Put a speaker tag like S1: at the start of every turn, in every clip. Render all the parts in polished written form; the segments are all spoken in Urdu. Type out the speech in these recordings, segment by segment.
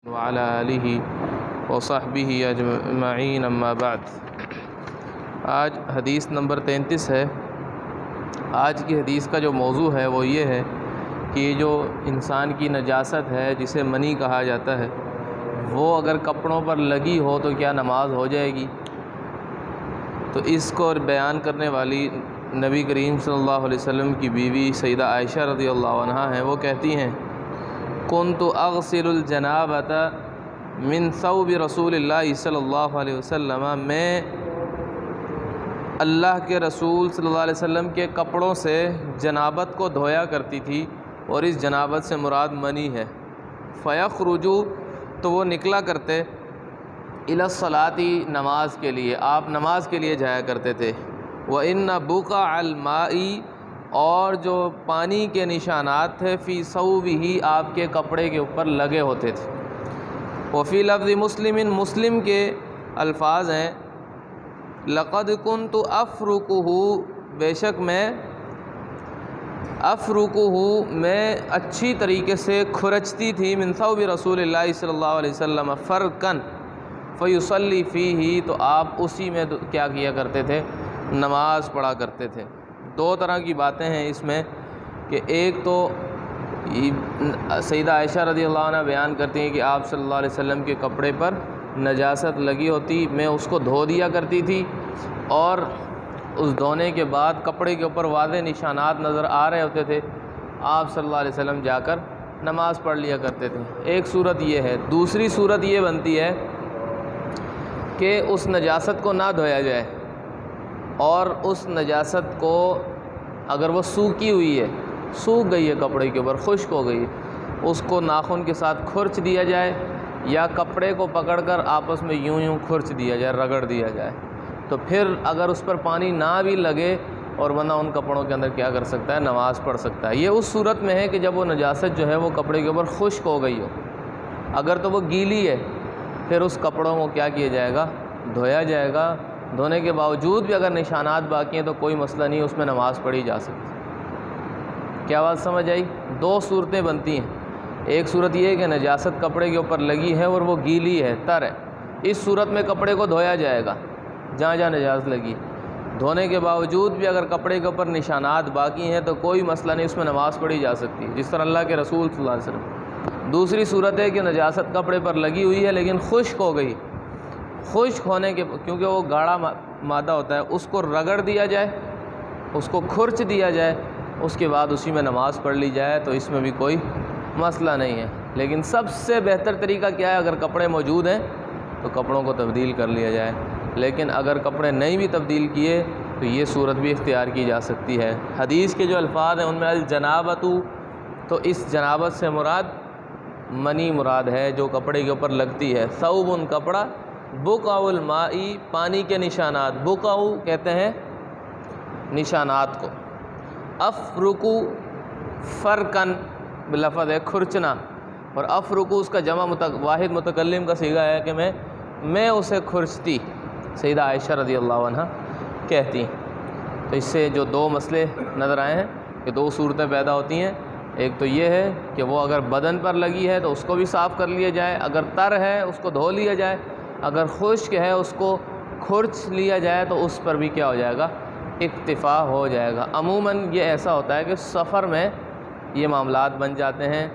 S1: وعلى آلہ وصحبہ اجمعین اما بعد۔ آج حدیث نمبر 33 ہے۔ آج کی حدیث کا جو موضوع ہے وہ یہ ہے کہ یہ جو انسان کی نجاست ہے جسے منی کہا جاتا ہے، وہ اگر کپڑوں پر لگی ہو تو کیا نماز ہو جائے گی؟ تو اس کو بیان کرنے والی نبی کریم صلی اللہ علیہ وسلم کی بیوی سیدہ عائشہ رضی اللہ عنہا ہیں۔ وہ کہتی ہیں کنت اغسل الجنابۃ من ثوب رسول اللہ صلی اللہ علیہ وسلم، میں اللہ کے رسول صلی اللہ علیہ وسلم کے کپڑوں سے جنابت کو دھویا کرتی تھی، اور اس جنابت سے مراد منی ہے۔ فیخرج، تو وہ نکلا کرتے، الی الصلاۃ، نماز کے لیے، آپ نماز کے لیے جایا کرتے تھے۔ وَإِنَّ بُقَعَ الْمَاءِ، اور جو پانی کے نشانات تھے، فی ثوبہ، آپ کے کپڑے کے اوپر لگے ہوتے تھے۔ وفی لفظ مسلم، مسلم کے الفاظ ہیں لقد کنت افرکہ، بے شک میں افرکہ، میں اچھی طریقے سے کھرچتی تھی، من ثوب رسول اللہ صلی اللہ علیہ وسلم فرقن فیصلی فیہ، تو آپ اسی میں کیا کیا کرتے تھے؟ نماز پڑھا کرتے تھے۔ دو طرح کی باتیں ہیں اس میں، کہ ایک تو سیدہ عائشہ رضی اللہ عنہ بیان کرتی ہیں کہ آپ صلی اللہ علیہ وسلم کے کپڑے پر نجاست لگی ہوتی، میں اس کو دھو دیا کرتی تھی، اور اس دھونے کے بعد کپڑے کے اوپر واضح نشانات نظر آ رہے ہوتے تھے، آپ صلی اللہ علیہ وسلم جا کر نماز پڑھ لیا کرتے تھے۔ ایک صورت یہ ہے۔ دوسری صورت یہ بنتی ہے کہ اس نجاست کو نہ دھویا جائے، اور اس نجاست کو اگر وہ سوکھی ہوئی ہے، سوکھ گئی ہے کپڑے کے اوپر، خشک ہو گئی ہے، اس کو ناخن کے ساتھ کھرچ دیا جائے، یا کپڑے کو پکڑ کر آپس میں یوں کھرچ دیا جائے، رگڑ دیا جائے۔ تو پھر اگر اس پر پانی نہ بھی لگے اور بندہ ان کپڑوں کے اندر کیا کر سکتا ہے؟ نماز پڑھ سکتا ہے۔ یہ اس صورت میں ہے کہ جب وہ نجاست جو ہے وہ کپڑے کے اوپر خشک ہو گئی ہو۔ اگر تو وہ گیلی ہے، پھر اس کپڑوں کو کیا کیا جائے گا؟ دھویا جائے گا۔ دھونے کے باوجود بھی اگر نشانات باقی ہیں تو کوئی مسئلہ نہیں، اس میں نماز پڑھی جا سکتی۔ کیا بات سمجھ آئی؟ دو صورتیں بنتی ہیں۔ ایک صورت یہ ہے کہ نجاست کپڑے کے اوپر لگی ہے اور وہ گیلی ہے، تر ہے، اس صورت میں کپڑے کو دھویا جائے گا جہاں جہاں نجاست لگی۔ دھونے کے باوجود بھی اگر کپڑے کے اوپر نشانات باقی ہیں تو کوئی مسئلہ نہیں، اس میں نماز پڑھی جا سکتی، جس طرح اللہ کے رسول صلی اللہ علیہ وسلم۔ دوسری صورت ہے کہ نجاست کپڑے پر لگی ہوئی ہے لیکن خشک ہو گئی، خشک ہونے کے، کیونکہ وہ گاڑھا مادہ ہوتا ہے، اس کو رگڑ دیا جائے، اس کو کھرچ دیا جائے، اس کے بعد اسی میں نماز پڑھ لی جائے، تو اس میں بھی کوئی مسئلہ نہیں ہے۔ لیکن سب سے بہتر طریقہ کیا ہے؟ اگر کپڑے موجود ہیں تو کپڑوں کو تبدیل کر لیا جائے، لیکن اگر کپڑے نہیں بھی تبدیل کیے تو یہ صورت بھی اختیار کی جا سکتی ہے۔ حدیث کے جو الفاظ ہیں ان میں الجنابۃ، تو اس جنابت سے مراد منی مراد ہے جو کپڑے کے اوپر لگتی ہے۔ ثوب، کپڑا، بقع الماء، پانی کے نشانات، بقع کہتے ہیں نشانات کو، افرکو، فرقن بلفظ ہے کھرچنا، اور افرکو اس کا جمع واحد متکلم کا صیغہ ہے کہ میں اسے کھرچتی، سیدہ عائشہ رضی اللہ عنہ کہتی۔ تو اس سے جو دو مسئلے نظر آئے ہیں کہ دو صورتیں پیدا ہوتی ہیں۔ ایک تو یہ ہے کہ وہ اگر بدن پر لگی ہے تو اس کو بھی صاف کر لیا جائے، اگر تر ہے اس کو دھو لیا جائے، اگر خشک ہے اس کو کھرچ لیا جائے، تو اس پر بھی کیا ہو جائے گا؟ اکتفا ہو جائے گا۔ عموماً یہ ایسا ہوتا ہے کہ سفر میں یہ معاملات بن جاتے ہیں،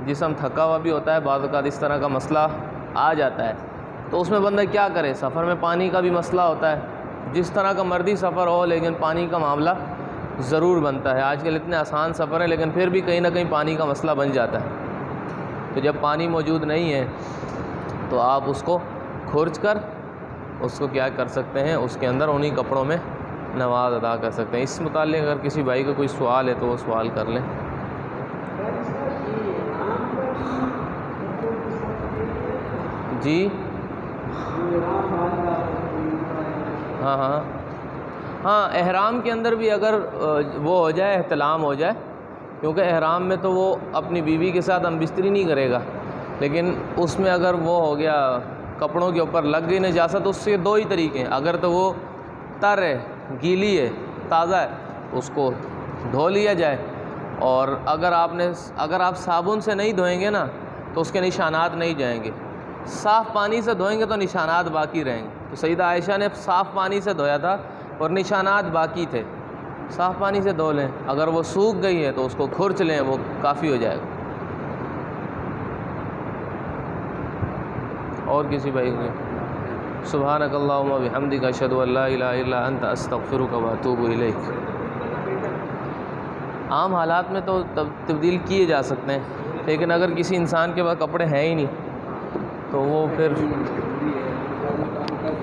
S1: جسم تھکا ہوا بھی ہوتا ہے، بعض اوقات اس طرح کا مسئلہ آ جاتا ہے، تو اس میں بندہ کیا کرے؟ سفر میں پانی کا بھی مسئلہ ہوتا ہے، جس طرح کا مرضی سفر ہو لیکن پانی کا معاملہ ضرور بنتا ہے۔ آج کل اتنے آسان سفر ہیں لیکن پھر بھی کہیں نہ کہیں پانی کا مسئلہ بن جاتا ہے۔ تو جب پانی موجود نہیں ہے تو آپ اس کو کھرچ کر اس کو کیا کر سکتے ہیں؟ اس کے اندر انہی کپڑوں میں نماز ادا کر سکتے ہیں۔ اس متعلق اگر کسی بھائی کا کوئی سوال ہے تو وہ سوال کر لیں۔ جی ہاں، احرام کے اندر بھی اگر وہ ہو جائے، احتلام ہو جائے، کیونکہ احرام میں تو وہ اپنی بیوی کے ساتھ ہم بستری نہیں کرے گا، لیکن اس میں اگر وہ ہو گیا کپڑوں کے اوپر لگ گئی نجاست، تو اس سے دو ہی طریقے ہیں۔ اگر تو وہ تر ہے، گیلی ہے، تازہ ہے، اس کو دھو لیا جائے، اور اگر آپ صابن سے نہیں دھوئیں گے نا تو اس کے نشانات نہیں جائیں گے، صاف پانی سے دھوئیں گے تو نشانات باقی رہیں گے۔ تو سیدہ عائشہ نے صاف پانی سے دھویا تھا اور نشانات باقی تھے، صاف پانی سے دھو لیں، اگر وہ سوکھ گئی ہے تو اس کو کھرچ لیں، وہ کافی ہو جائے گا۔ اور کسی بھائی کو؟ سبحانک اللہم و بحمدک اشہد ان لا الہ الا انت استغفرک و اتوب الیک۔ عام حالات میں تو تبدیل کیے جا سکتے ہیں، لیکن اگر کسی انسان کے پاس کپڑے ہیں ہی نہیں تو وہ پھر